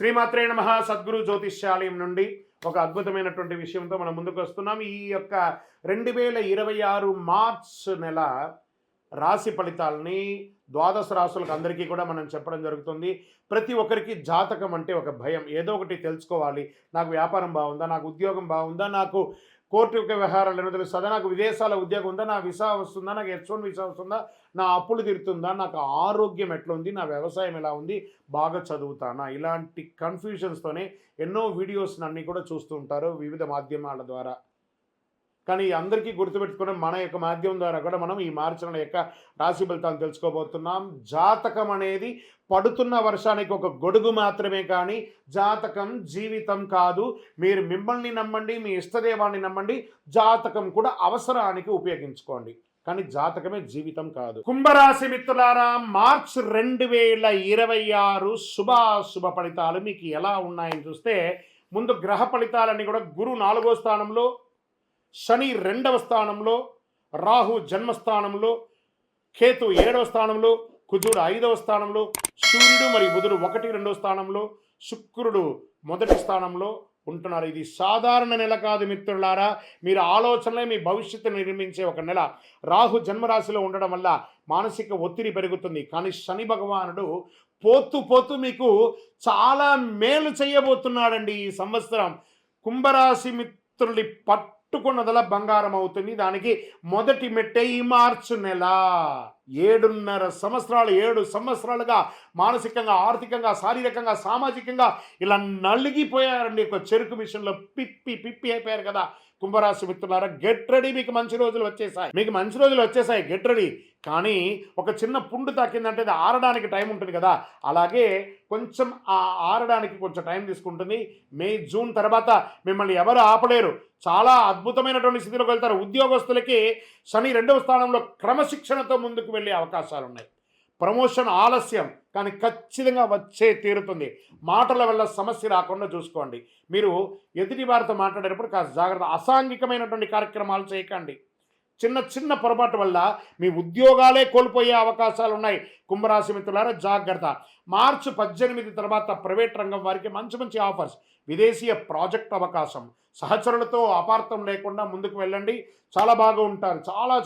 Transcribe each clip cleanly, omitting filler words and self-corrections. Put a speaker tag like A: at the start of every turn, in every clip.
A: శ్రీమాత్రే నమః. సద్గురు జ్యోతిష్యాలయం నుండి ఒక అద్భుతమైనటువంటి విషయంతో మనం ముందుకు వస్తున్నాం. ఈ యొక్క 2026 మార్చ్ నెల రాశి ఫలితాలని ద్వాదశ రాశులకు అందరికీ కూడా మనం చెప్పడం జరుగుతుంది. ప్రతి ఒక్కరికి జాతకం అంటే ఒక భయం. ఏదో ఒకటి తెలుసుకోవాలి. నాకు వ్యాపారం బాగుందా, నాకు ఉద్యోగం బాగుందా, నాకు కోర్టు వ్యవహారాలు ఏమో తెలుస్తుందా, నాకు విదేశాల ఉద్యోగం ఉందా, నా వీసా వస్తుందా, నాకు H1 వీసా వస్తుందా, నా అప్పులు తీరుతుందా, నాకు ఆరోగ్యం ఎట్లా ఉంది, నా వ్యవసాయం ఎలా ఉంది, బాగా చదువుతానా, ఇలాంటి కన్ఫ్యూజన్స్తోనే ఎన్నో వీడియోస్ అన్నీ కూడా చూస్తూ ఉంటారు వివిధ మాధ్యమాల ద్వారా. కానీ అందరికీ గుర్తుపెట్టుకుని మన యొక్క మాధ్యమం ద్వారా కూడా మనం ఈ మార్చి నెల యొక్క రాశి ఫలితాలు తెలుసుకోబోతున్నాం. జాతకం అనేది పడుతున్న వర్షానికి ఒక గొడుగు మాత్రమే, కానీ జాతకం జీవితం కాదు. మీరు మిమ్మల్ని నమ్మండి, మీ ఇష్టదేవాన్ని నమ్మండి, జాతకం కూడా అవసరానికి ఉపయోగించుకోండి, కానీ జాతకమే జీవితం కాదు. కుంభరాశి మిత్రులారా, మార్చ్ 2026 శుభాశుభ ఫలితాలు మీకు ఎలా ఉన్నాయని చూస్తే, ముందు గ్రహ ఫలితాలన్నీ కూడా గురు 4వ స్థానంలో, శని 2వ స్థానంలో, రాహు జన్మస్థానంలో, కేతు 7వ స్థానంలో, కుజుడు 5వ స్థానంలో, సూర్యుడు మరియు బుధుడు 1, 2వ స్థానంలో, శుక్రుడు 1వ స్థానంలో ఉంటున్నారు. ఇది సాధారణ నెల కాదు మిత్రులారా. మీరు ఆలోచనలే మీ భవిష్యత్తు నిర్మించే ఒక నెల. రాహు జన్మరాశిలో ఉండడం వల్ల మానసిక ఒత్తిడి పెరుగుతుంది, కానీ శని భగవానుడు పోతూ మీకు చాలా మేలు చేయబోతున్నాడండి ఈ సంవత్సరం. కుంభరాశి మిత్రుడి పట్టుకున్నదల బంగారం అవుతుంది. దానికి మొదటి మెట్టే ఈ మార్చి నెల. 7 సంవత్సరాలుగా మానసికంగా, ఆర్థికంగా, శారీరకంగా, సామాజికంగా ఇలా నలిగిపోయారండి. ఒక చెరుకు మిషన్లో పిప్పి అయిపోయారు కదా కుంభరాశి మిత్రులారా. గెట్ రెడీ, మీకు మంచి రోజులు వచ్చేసాయి, గెట్ రెడీ. కానీ ఒక చిన్న పుండు తాకిందంటే అది ఆరడానికి టైం ఉంటుంది కదా, అలాగే కొంచెం ఆరడానికి కొంచెం టైం తీసుకుంటుంది. మే, జూన్ తర్వాత మిమ్మల్ని ఎవరు ఆపలేరు. చాలా అద్భుతమైనటువంటి స్థితిలోకి వెళ్తారు. ఉద్యోగస్తులకి శని 2వ స్థానంలో క్రమశిక్షణతో ముందుకు వెళ్ళే అవకాశాలు ఉన్నాయి. ప్రమోషన్ ఆలస్యం, కానీ ఖచ్చితంగా వచ్చే తీరుతుంది. మాటల వల్ల సమస్య రాకుండా చూసుకోండి. మీరు ఎదుటి వారితో మాట్లాడేటప్పుడు కాస్త జాగ్రత్త. అసాంఘికమైనటువంటి కార్యక్రమాలు చేయకండి. చిన్న పొరపాటు వల్ల మీ ఉద్యోగాలే కోల్పోయే అవకాశాలు ఉన్నాయి. కుంభరాశి మిత్రులారా జాగ్రత్త. మార్చి 18 తర్వాత ప్రైవేట్ రంగం వారికి మంచి ఆఫర్స్, విదేశీయ ప్రాజెక్ట్ అవకాశం, సహచరులతో అపార్థం లేకుండా ముందుకు వెళ్ళండి, చాలా బాగా ఉంటారు.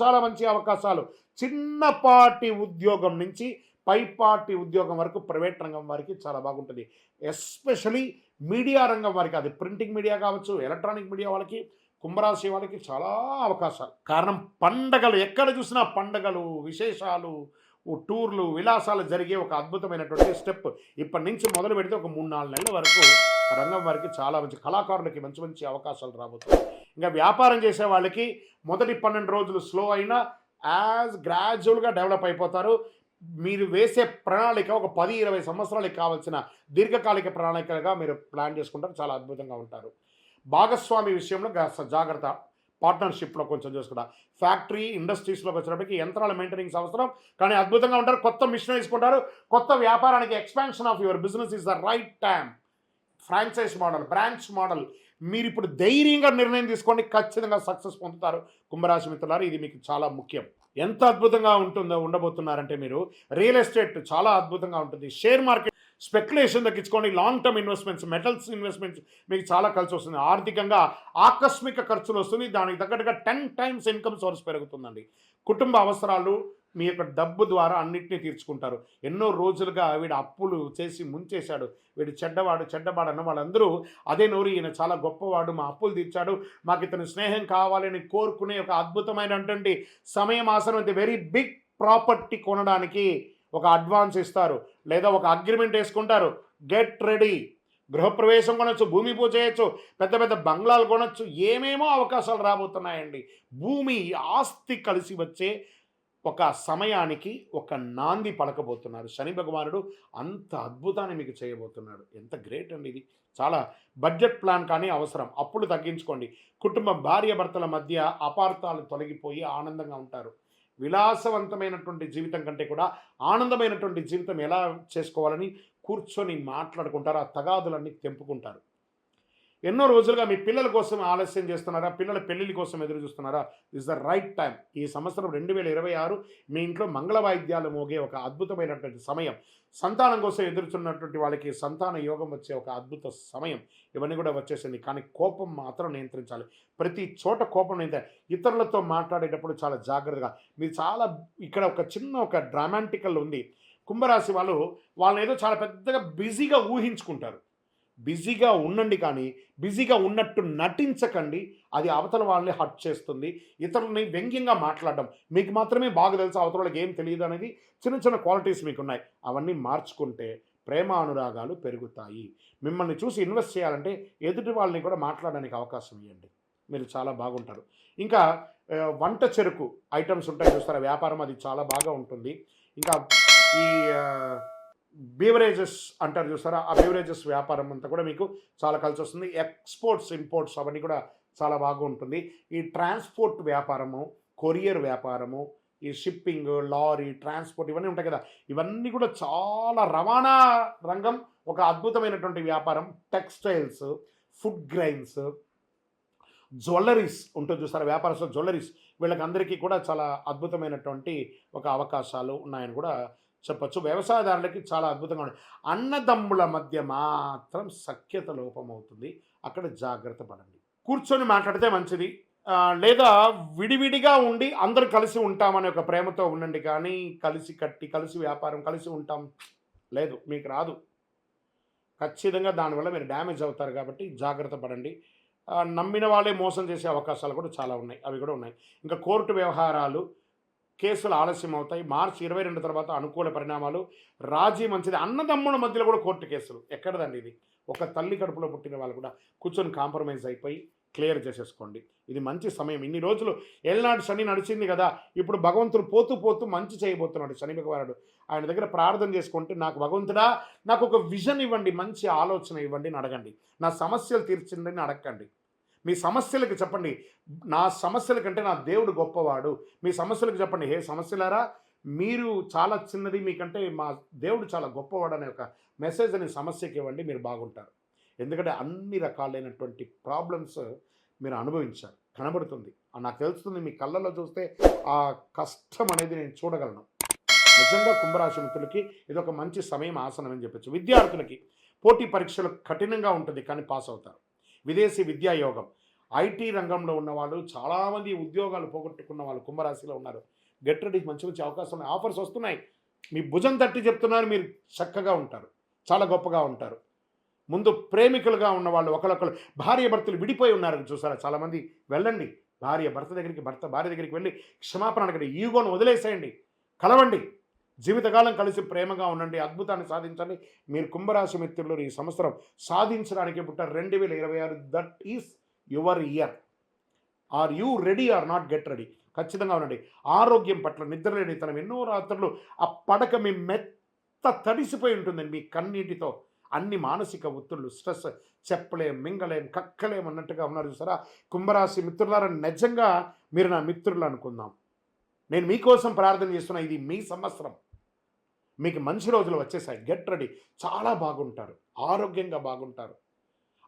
A: చాలా మంచి అవకాశాలు. చిన్నపాటి ఉద్యోగం నుంచి పైపాటి ఉద్యోగం వరకు ప్రైవేట్ రంగం వారికి చాలా బాగుంటుంది. ఎస్పెషలీ మీడియా రంగం వారికి, అది ప్రింటింగ్ మీడియా కావచ్చు, ఎలక్ట్రానిక్ మీడియా వాళ్ళకి, కుంభరాశి వాళ్ళకి చాలా అవకాశాలు. కారణం పండగలు, ఎక్కడ చూసినా పండగలు, విశేషాలు, టూర్లు, విలాసాలు జరిగే ఒక అద్భుతమైనటువంటి స్టెప్. ఇప్పటి నుంచి మొదలు పెడితే ఒక 3-4 నెలల వరకు రంగం వారికి చాలా మంచి, కళాకారులకి మంచి అవకాశాలు రాబోతున్నాయి. ఇంకా వ్యాపారం చేసే వాళ్ళకి మొదటి 12 రోజులు స్లో అయినా గ్రాడ్యువల్గా డెవలప్ అయిపోతారు. మీరు వేసే ప్రణాళిక ఒక 10-20 సంవత్సరాలకు కావాల్సిన దీర్ఘకాలిక ప్రణాళికగా మీరు ప్లాన్ చేసుకుంటారు. చాలా అద్భుతంగా ఉంటారు. భాగస్వామి విషయంలో జాగ్రత్త. పార్ట్నర్షిప్లో కొంచెం చూసుకుంటా. ఫ్యాక్టరీ, ఇండస్ట్రీస్లోకి వచ్చినప్పటికీ యంత్రాల మెయింటెనెన్స్ అవసరం, కానీ అద్భుతంగా ఉంటారు. కొత్త మిషన్ తీసుకుంటారు. కొత్త వ్యాపారానికి expansion of your business is the right time. Franchise model, branch model, మీరు ఇప్పుడు ధైర్యంగా నిర్ణయం తీసుకోండి, ఖచ్చితంగా సక్సెస్ పొందుతారు. కుంభరాశి మిత్రులారా, ఇది మీకు చాలా ముఖ్యం. ఎంత అద్భుతంగా ఉండబోతున్నారంటే, మీరు రియల్ ఎస్టేట్ చాలా అద్భుతంగా ఉంటుంది. షేర్ మార్కెట్ స్పెక్యులేషన్ తగ్గించుకోండి. Long term investments, metals investments మీకు చాలా కలిసి వస్తుంది. ఆర్థికంగా ఆకస్మిక ఖర్చులు వస్తుంది, దానికి తగ్గట్టుగా 10 times ఇన్కమ్ సోర్స్ పెరుగుతుందండి. కుటుంబ అవసరాలు మీ యొక్క డబ్బు ద్వారా అన్నింటినీ తీర్చుకుంటారు. ఎన్నో రోజులుగా వీడు అప్పులు చేసి ముంచేశాడు, వీడు చెడ్డవాడు అన్న వాళ్ళందరూ అదే నోరు, ఈయన చాలా గొప్పవాడు, మా అప్పులు తీర్చాడు, మాకు ఇతని స్నేహం కావాలని కోరుకునే ఒక అద్భుతమైనటువంటి సమయం ఆసనం. వెరీ బిగ్ ప్రాపర్టీ కొనడానికి ఒక అడ్వాన్స్ ఇస్తారు, లేదా ఒక అగ్రిమెంట్ వేసుకుంటారు. Get ready. గృహప్రవేశం కొనొచ్చు, భూమి పూజ చేయొచ్చు, పెద్ద బంగ్లాలు కొనొచ్చు, ఏమేమో అవకాశాలు రాబోతున్నాయండి. భూమి, ఆస్తి కలిసి వచ్చే ఒక సమయానికి ఒక నాంది పలకబోతున్నారు. శని భగవానుడు అంత అద్భుతాన్ని మీకు చేయబోతున్నాడు. ఎంత గ్రేట్ అండి ఇది. చాలా బడ్జెట్ ప్లాన్ కానీ అవసరం. అప్పులు తగ్గించుకోండి. కుటుంబం, భార్య భర్తల మధ్య అపార్థాలు తొలగిపోయి ఆనందంగా ఉంటారు. విలాసవంతమైనటువంటి జీవితం కంటే కూడా ఆనందమైనటువంటి జీవితం ఎలా చేసుకోవాలని కూర్చొని మాట్లాడుకుంటారు. ఆ తగాదులన్నీ తెంపుకుంటారు. ఎన్నో రోజులుగా మీ పిల్లల కోసం ఆలస్యం చేస్తున్నారా? పిల్లల పెళ్ళిళ్ళ కోసం ఎదురు చూస్తున్నారా? This the right time. ఈ సంవత్సరం 2026 మీ ఇంట్లో మంగళ వాయిద్యాలు మోగే ఒక అద్భుతమైనటువంటి సమయం. సంతానం కోసం ఎదురుచున్నటువంటి వాళ్ళకి సంతాన యోగం వచ్చే ఒక అద్భుత సమయం. ఇవన్నీ కూడా వచ్చేసింది. కానీ కోపం మాత్రం నియంత్రించాలి. ప్రతి చోట కోపం ఇతరులతో మాట్లాడేటప్పుడు చాలా జాగ్రత్తగా. మీరు చాలా ఇక్కడ ఒక డ్రామాటికల్ ఉంది. కుంభరాశి వాళ్ళు వాళ్ళనేదో చాలా పెద్దగా బిజీగా ఊహించుకుంటారు. బిజీగా ఉండండి, కానీ బిజీగా ఉన్నట్టు నటించకండి. అది అవతల వాళ్ళని హర్ట్ చేస్తుంది. ఇతరులని వ్యంగ్యంగా మాట్లాడడం, మీకు మాత్రమే బాగా తెలుసు, అవతల వాళ్ళకి ఏం తెలియదు అనేది చిన్న చిన్న క్వాలిటీస్ మీకున్నాయి. అవన్నీ మార్చుకుంటే ప్రేమ అనురాగాలు పెరుగుతాయి. మిమ్మల్ని చూసి ఇన్వెస్ట్ చేయాలంటే ఎదుటి వాళ్ళని కూడా మాట్లాడడానికి అవకాశం ఇవ్వండి. మీరు చాలా బాగుంటారు. ఇంకా వంట చెరుకు ఐటమ్స్ ఉంటాయి చూస్తారా, వ్యాపారం అది చాలా బాగా ఉంటుంది. ఇంకా ఈ బీవరేజెస్ అంటారు చూస్తారా, ఆ బీవరేజెస్ వ్యాపారం అంతా కూడా మీకు చాలా కలిసి వస్తుంది. ఎక్స్పోర్ట్స్, ఇంపోర్ట్స్ అవన్నీ కూడా చాలా బాగా ఉంటుంది. ఈ ట్రాన్స్పోర్ట్ వ్యాపారము, కొరియర్ వ్యాపారము, ఈ షిప్పింగ్, లారీ, ట్రాన్స్పోర్ట్ ఇవన్నీ ఉంటాయి కదా, ఇవన్నీ కూడా చాలా రవాణా రంగం ఒక అద్భుతమైనటువంటి వ్యాపారం. టెక్స్టైల్స్, ఫుడ్ గ్రైన్స్, జ్యువెలరీస్ ఉంటుంది చూస్తారా, వ్యాపారస్తులు జ్యువెలరీస్, వీళ్ళకందరికీ కూడా చాలా అద్భుతమైనటువంటి ఒక అవకాశాలు ఉన్నాయని కూడా చెప్పచ్చు. వ్యవసాయదారులకి చాలా అద్భుతంగా ఉంది. అన్నదమ్ముల మధ్య మాత్రం సఖ్యత లోపమవుతుంది. అక్కడ జాగ్రత్త పడండి. కూర్చొని మాట్లాడితే మంచిది. లేదా విడివిడిగా ఉండి అందరూ కలిసి ఉంటామనే ఒక ప్రేమతో ఉండండి. కానీ కలిసి కట్టి, కలిసి వ్యాపారం, కలిసి ఉంటాం లేదు, మీకు రాదు. ఖచ్చితంగా దానివల్ల మీరు డ్యామేజ్ అవుతారు. కాబట్టి జాగ్రత్త పడండి. నమ్మిన వాళ్ళే మోసం చేసే అవకాశాలు కూడా చాలా ఉన్నాయి, అవి కూడా ఉన్నాయి. ఇంకా కోర్టు వ్యవహారాలు, కేసులు ఆలస్యం అవుతాయి. మార్చి 22 తర్వాత అనుకూల పరిణామాలు. రాజీ మంచిది. అన్నదమ్ముల మధ్యలో కూడా కోర్టు కేసులు ఎక్కడదండి ఇది. ఒక తల్లి కడుపులో పుట్టిన వాళ్ళు కూడా కూర్చొని కాంప్రమైజ్ అయిపోయి క్లియర్ చేసేసుకోండి. ఇది మంచి సమయం. ఇన్ని రోజులు ఏళ్ళనాడు శని నడిచింది కదా, ఇప్పుడు భగవంతుడు పోతూ పోతూ మంచి చేయబోతున్నాడు శని భగవానుడు. ఆయన దగ్గర ప్రార్థన చేసుకుంటే, నాకు భగవంతుడా నాకు ఒక విజన్ ఇవ్వండి, మంచి ఆలోచన ఇవ్వండి అని అడగండి. నా సమస్యలు తీర్చండి అని అడగండి. మీ సమస్యలకు చెప్పండి, నా సమస్యల కంటే నా దేవుడు గొప్పవాడు. మీ సమస్యలకు చెప్పండి, హే సమస్యలారా మీరు చాలా చిన్నది, మీకంటే మా దేవుడు చాలా గొప్పవాడు అనే ఒక మెసేజ్ అని సమస్యకి ఇవ్వండి. మీరు బాగుంటారు. ఎందుకంటే అన్ని రకాలైనటువంటి ప్రాబ్లమ్స్ మీరు అనుభవించారు, కనబడుతుంది, నాకు తెలుస్తుంది. మీ కళ్ళల్లో చూస్తే ఆ కష్టం అనేది నేను చూడగలను. నిజంగా కుంభరాశి మిత్రులకి ఇది ఒక మంచి సమయం, ఆసనం అని చెప్పచ్చు. విద్యార్థులకి పోటీ పరీక్షలు కఠినంగా ఉంటుంది, కానీ పాస్ అవుతారు. విదేశీ విద్యా యోగం. ఐటీ రంగంలో ఉన్నవాళ్ళు, చాలామంది ఉద్యోగాలు పోగొట్టుకున్న వాళ్ళు కుంభరాశిలో ఉన్నారు. గెట్ రెడీ, మంచి మంచి అవకాశాలు, ఆఫర్స్ వస్తున్నాయి. మీ భుజం తట్టి చెప్తున్నారు, మీరు చక్కగా ఉంటారు, చాలా గొప్పగా ఉంటారు. ముందు ప్రేమికులుగా ఉన్నవాళ్ళు, ఒకరొకరు భార్య భర్తలు విడిపోయి ఉన్నారు చూసారా చాలామంది, వెళ్ళండి భార్య భర్త దగ్గరికి, భర్త భార్య దగ్గరికి వెళ్ళి క్షమాపణ అడగండి. ఈగోను వదిలేసేయండి, కలవండి, జీవితకాలం కలిసి ప్రేమగా ఉండండి, అద్భుతాన్ని సాధించండి. మీరు కుంభరాశి మిత్రులు ఈ సంవత్సరం సాధించడానికి పుట్టారు. 2026 that is your year. Are you ready or not? Get ready. ఖచ్చితంగా ఉండండి. ఆరోగ్యం పట్ల నిద్రలేనితనం, ఎన్నో రాత్రులు ఆ పడక మీ మెత్త తడిసిపోయి ఉంటుందండి మీ కన్నీటితో. అన్ని మానసిక ఒత్తిళ్ళు, స్ట్రెస్, చెప్పలేం, మింగలేం, కక్కలేం అన్నట్టుగా ఉన్నారు చూసారా కుంభరాశి మిత్రులారా. నిజంగా మీరు నా మిత్రులు అనుకుందాం. నేను మీకోసం ప్రార్థన చేస్తున్నా. ఇది మీ సంవత్సరం, మీకు మంచి రోజులు వచ్చేసాయి. Get ready. చాలా బాగుంటారు, ఆరోగ్యంగా బాగుంటారు,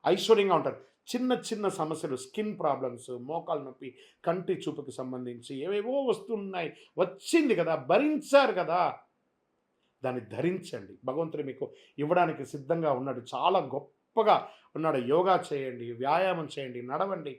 A: ఐశ్వర్యంగా ఉంటారు. చిన్న చిన్న సమస్యలు, స్కిన్ ప్రాబ్లమ్స్, మోకాలు నొప్పి, కంటి చూపుకి సంబంధించి ఏవేవో వస్తున్నాయి, వచ్చింది కదా, భరించారు కదా, దాన్ని ధరించండి. భగవంతుడు మీకు ఇవ్వడానికి సిద్ధంగా ఉన్నాడు, చాలా గొప్పగా ఉన్నాడు. యోగా చేయండి, వ్యాయామం చేయండి, నడవండి,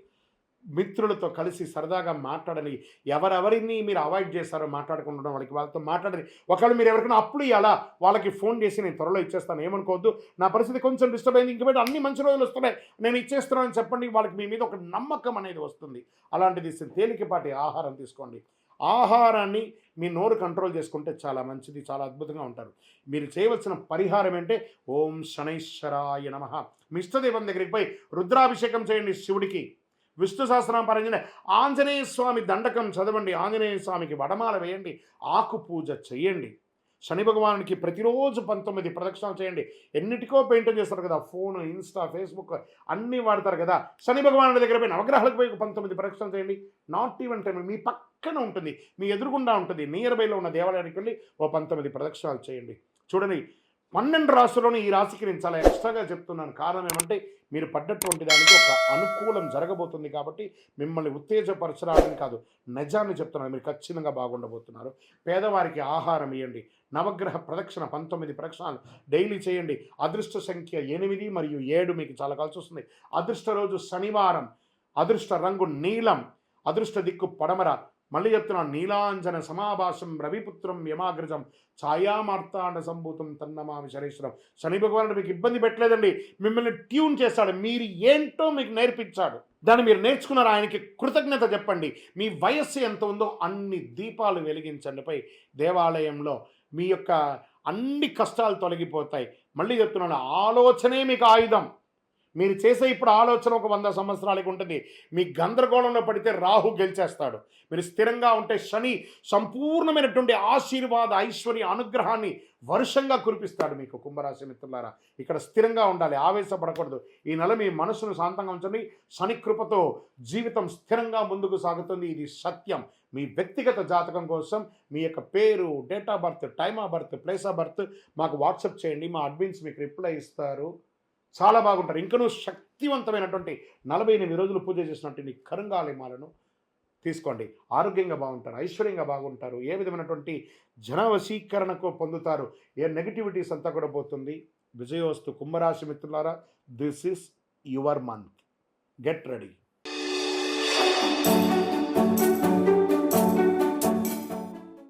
A: మిత్రులతో కలిసి సరదాగా మాట్లాడని. ఎవరెవరిని మీరు అవాయిడ్ చేస్తారో మాట్లాడుకుంటున్నాం వాళ్ళకి, వాళ్ళతో మాట్లాడని. ఒకవేళ మీరు ఎవరికైనా అప్పులు ఇవ్వాలా, వాళ్ళకి ఫోన్ చేసి నేను త్వరలో ఇచ్చేస్తాను, ఏమనుకోవద్దు, నా పరిస్థితి కొంచెం డిస్టర్బ్ అయింది, ఇంక అన్ని మంచి రోజులు వస్తున్నాయి, నేను ఇచ్చేస్తున్నానని చెప్పండి. వాళ్ళకి మీ మీద ఒక నమ్మకం అనేది వస్తుంది. అలాంటిది తేలికపాటి ఆహారం తీసుకోండి. ఆహారాన్ని మీ నోరు కంట్రోల్ చేసుకుంటే చాలా మంచిది, చాలా అద్భుతంగా ఉంటారు. మీరు చేయవలసిన పరిహారం ఏంటంటే, ఓం శనైశ్వరాయ నమః. మీ ఇష్టదైవం దగ్గరికి పోయి రుద్రాభిషేకం చేయండి శివుడికి. విష్ణు సహస్రనామ పారాయణ, ఆంజనేయ స్వామి దండకం చదవండి, ఆంజనేయ స్వామికి వడమాల వేయండి, ఆకు పూజ చేయండి. శని భగవానునికి ప్రతిరోజు 19 ప్రదక్షిణాలు చేయండి. ఎన్నిటికో పెయింటింగ్ చేస్తారు కదా, ఫోన్, ఇన్స్టా, ఫేస్బుక్ అన్నీ వాడతారు కదా. శని భగవానుడి దగ్గర పోయి నవగ్రహాలకు పోయి 19 ప్రదక్షిణాలు చేయండి. నాట్ ఈవెన్ టైం మీ పక్కన ఉంటుంది, మీ ఎదురుగుండా ఉంటుంది, నియర్ బైలో ఉన్న దేవాలయానికి వెళ్ళి 19 ప్రదక్షిణాలు చేయండి. చూడండి, 12 రాశుల్లోనూ ఈ రాశికి నేను చాలా ఎక్స్ట్రాగా చెప్తున్నాను. కారణం ఏమంటే మీరు పడ్డటువంటి దానికి ఒక అనుకూలం జరగబోతుంది కాబట్టి మిమ్మల్ని ఉత్తేజపరచడానికి కాదు, నిజాన్ని చెప్తున్నాను. మీరు ఖచ్చితంగా బాగుండబోతున్నారు. పేదవారికి ఆహారం ఇవ్వండి. నవగ్రహ ప్రదక్షిణ 19 ప్రదక్షిణాలు డైలీ చేయండి. అదృష్ట సంఖ్య 8 మరియు 7 మీకు చాలా కలిసి వస్తుంది. అదృష్ట రోజు శనివారం. అదృష్ట రంగు నీలం. అదృష్ట దిక్కు పడమర. మళ్ళీ చెప్తున్నాను, నీలాంజన సమాభాసం రవిపుత్రం యమాగ్రజం ఛాయామార్తాండ సంభూతం తన్నమామి శనేశ్వరం. శని భగవానుడు మీకు ఇబ్బంది పెట్టలేదండి, మిమ్మల్ని ట్యూన్ చేశాడు. మీరు ఏంటో మీకు నేర్పించాడు. దాన్ని మీరు నేర్చుకున్నారు. ఆయనకి కృతజ్ఞత చెప్పండి. మీ వయస్సు ఎంత ఉందో అన్ని దీపాలు వెలిగించండి పై దేవాలయంలో. మీ యొక్క అన్ని కష్టాలు తొలగిపోతాయి. మళ్ళీ చెప్తున్నాను, ఆలోచనే మీకు ఆయుధం. మీరు చేసే ఇప్పుడు ఆలోచన ఒక 100 సంవత్సరాలకి ఉంటుంది. మీ గందరగోళంలో పడితే రాహు గెలిచేస్తాడు. మీరు స్థిరంగా ఉంటే శని సంపూర్ణమైనటువంటి ఆశీర్వాద ఐశ్వర్య అనుగ్రహాన్ని వర్షంగా కురిపిస్తాడు మీకు. కుంభరాశి మిత్రులారా, ఇక్కడ స్థిరంగా ఉండాలి, ఆవేశపడకూడదు. ఈ నెల మీ మనసును శాంతంగా ఉంచండి. శని కృపతో జీవితం స్థిరంగా ముందుకు సాగుతుంది. ఇది సత్యం. మీ వ్యక్తిగత జాతకం కోసం మీ యొక్క పేరు, date of birth, time of birth, place of birth మాకు వాట్సాప్ చేయండి. మా అడ్మిన్స్ మీకు రిప్లై ఇస్తారు. చాలా బాగుంటారు. ఇంకనూ శక్తివంతమైనటువంటి 48 రోజులు పూజ చేసినటువంటి కరుంగాలిమాలను తీసుకోండి. ఆరోగ్యంగా బాగుంటారు, ఐశ్వర్యంగా బాగుంటారు. ఏ విధమైనటువంటి జనవశీకరణకు పొందుతారు. ఏ నెగిటివిటీస్ అంతా కూడా పోతుంది. విజయోస్తు. కుంభరాశి మిత్రులారా, this is your month. Get ready.